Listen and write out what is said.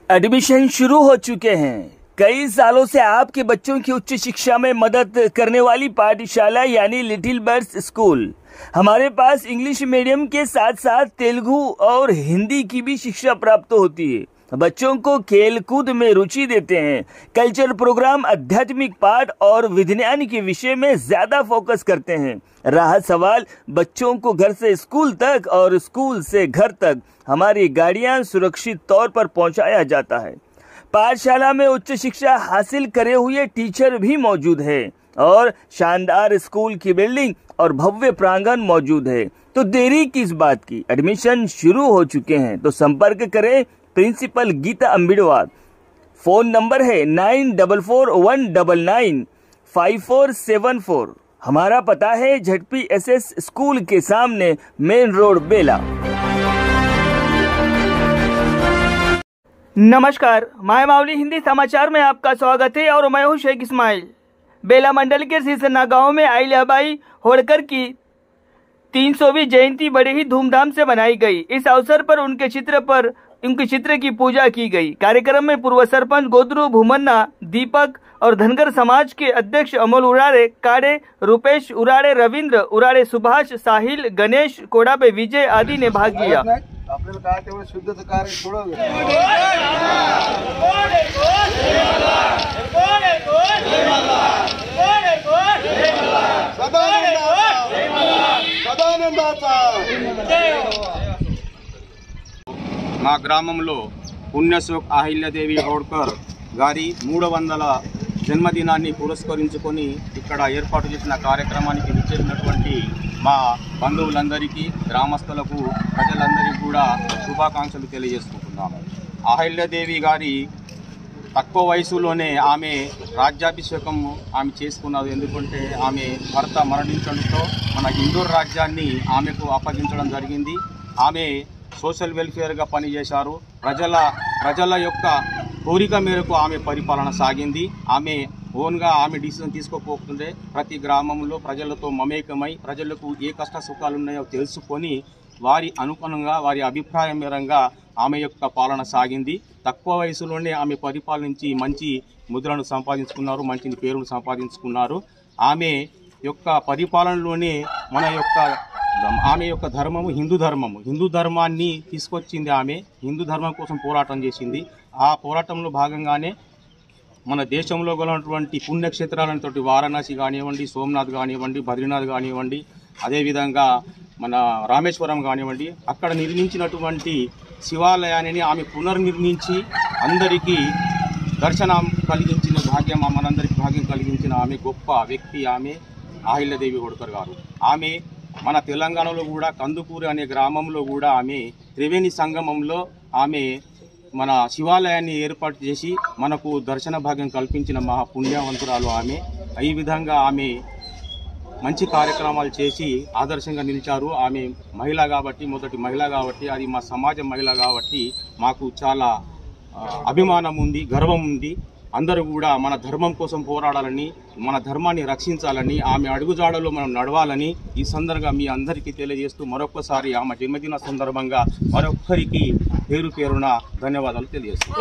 Admission शुरू हो चुके हैं। कई सालों से आपके बच्चों की उच्च शिक्षा में मदद करने वाली पाठशाला यानी लिटिल बर्ड्स स्कूल। हमारे पास इंग्लिश मीडियम के साथ साथ तेलुगु और हिंदी की भी शिक्षा प्राप्त होती है। बच्चों को खेल कूद में रुचि देते हैं। कल्चरल प्रोग्राम, आध्यात्मिक पाठ और विज्ञान के विषय में ज्यादा फोकस करते हैं। रहा सवाल बच्चों को घर से स्कूल तक और स्कूल से घर तक हमारी गाड़ियां सुरक्षित तौर पर पहुंचाया जाता है। पाठशाला में उच्च शिक्षा हासिल करे हुए टीचर भी मौजूद है और शानदार स्कूल की बिल्डिंग और भव्य प्रांगण मौजूद है। तो देरी किस बात की, एडमिशन शुरू हो चुके हैं। तो संपर्क करें प्रिंसिपल गीता अम्बिडवार। फोन नंबर है 9419995474। हमारा पता है ZPSS स्कूल के सामने, मेन रोड, बेला। नमस्कार, माय मावली हिंदी समाचार में आपका स्वागत है और मैं हूं शेख इस्माइल। बेला मंडल के सिरसन्ना गांव में अहिल्याबाई होळकर की 300वीं जयंती बड़े ही धूमधाम से मनाई गई। इस अवसर पर उनके चित्र की पूजा की गई। कार्यक्रम में पूर्व सरपंच गोदरू भूमन्ना, दीपक और धनगर समाज के अध्यक्ष अमोल उराड़े, काड़े रूपेश उराड़े, रविंद्र उराड़े, सुभाष, साहिल, गणेश कोड़ाबे, विजय आदि ने भाग लिया। మా గ్రామంలో పుణ్యశ్లోక్ అహిల్యాదేవి హోళకర్ గారి 300వ జన్మదినాన్ని పురస్కరించుకొని ఇక్కడ ఏర్పాటు చేసిన కార్యక్రమానికి విచ్చేసినటువంటి మా బంధువులందరికీ, గ్రామస్తులకు, ప్రజలందరికీ కూడా శుభాకాంక్షలు తెలియజేసుకుంటున్నాము। అహిల్యాదేవి గారి తక్కువ వయసులోనే ఆమె రాజ్యాభిషేకం చేసుకున్నారు। ఎందుకంటే ఆమె భర్త మరణించడంతో మన ఇందోర్ రాజ్యాన్ని ఆమెకు అప్పగించడం జరిగింది। ఆమె సోషల్ వెల్ఫేర్గా పనిచేశారు। ప్రజల యొక్క కోరిక మేరకు ఆమె పరిపాలన సాగింది। ఆమె ఓన్గా ఆమె డిసిజన్ తీసుకోకపోతుంటే ప్రతి గ్రామంలో ప్రజలతో మమేకమై ప్రజలకు ఏ కష్ట సుఖాలు ఉన్నాయో తెలుసుకొని వారి అనుగుణంగా, వారి అభిప్రాయం మేరంగా ఆమె యొక్క పాలన సాగింది। తక్కువ వయసులోనే ఆమె పరిపాలించి మంచి ముద్రను సంపాదించుకున్నారు, మంచి పేరును సంపాదించుకున్నారు। ఆమె యొక్క పరిపాలనలోనే ఆమె యొక్క ధర్మము హిందూ ధర్మాన్ని తీసుకొచ్చింది। ఆమె హిందూ ధర్మం కోసం పోరాటం చేసింది। ఆ పోరాటంలో భాగంగానే మన దేశంలో ఉన్నటువంటి పుణ్యక్షేత్రాలతోటి వారణాసి కానివ్వండి, సోమనాథ్ కానివ్వండి, బద్రీనాథ్ కానివ్వండి, అదేవిధంగా మన రామేశ్వరం కానివ్వండి, అక్కడ నిర్మించినటువంటి శివాలయాన్ని ఆమె పునర్నిర్మించి అందరికీ దర్శనం కలిగించిన భాగ్యం, మనందరికీ భాగ్యం కలిగించిన ఆమె గొప్ప వ్యక్తి ఆమె అహిల్యాదేవి హోళకర్ గారు। ఆమె మన తెలంగాణలో కూడా కందుకూరు అనే గ్రామంలో కూడా ఆమె త్రివేణి సంగమంలో ఆమె మన శివాలయాన్ని ఏర్పాటు చేసి మనకు దర్శన భాగ్యం కల్పించిన మహా పుణ్యవంతురాలు ఆమె। ఈ విధంగా ఆమె మంచి కార్యక్రమాలు చేసి ఆదర్శంగా నిలిచారు। ఆమె మహిళ కాబట్టి, మొదటి మహిళ కాబట్టి, అది మా సమాజ మహిళ కాబట్టి మాకు చాలా అభిమానం ఉంది, గర్వం ఉంది। అందరూ కూడా మన ధర్మం కోసం పోరాడాలని, మన ధర్మాన్ని రక్షించాలని, ఆమె అడుగుజాడలో మనం నడవాలని ఈ సందర్భంగా మీ అందరికీ తెలియజేస్తూ మరొకసారి ఆమె జన్మదిన సందర్భంగా మరొక్కరికి పేరున ధన్యవాదాలు తెలియజేస్తాను।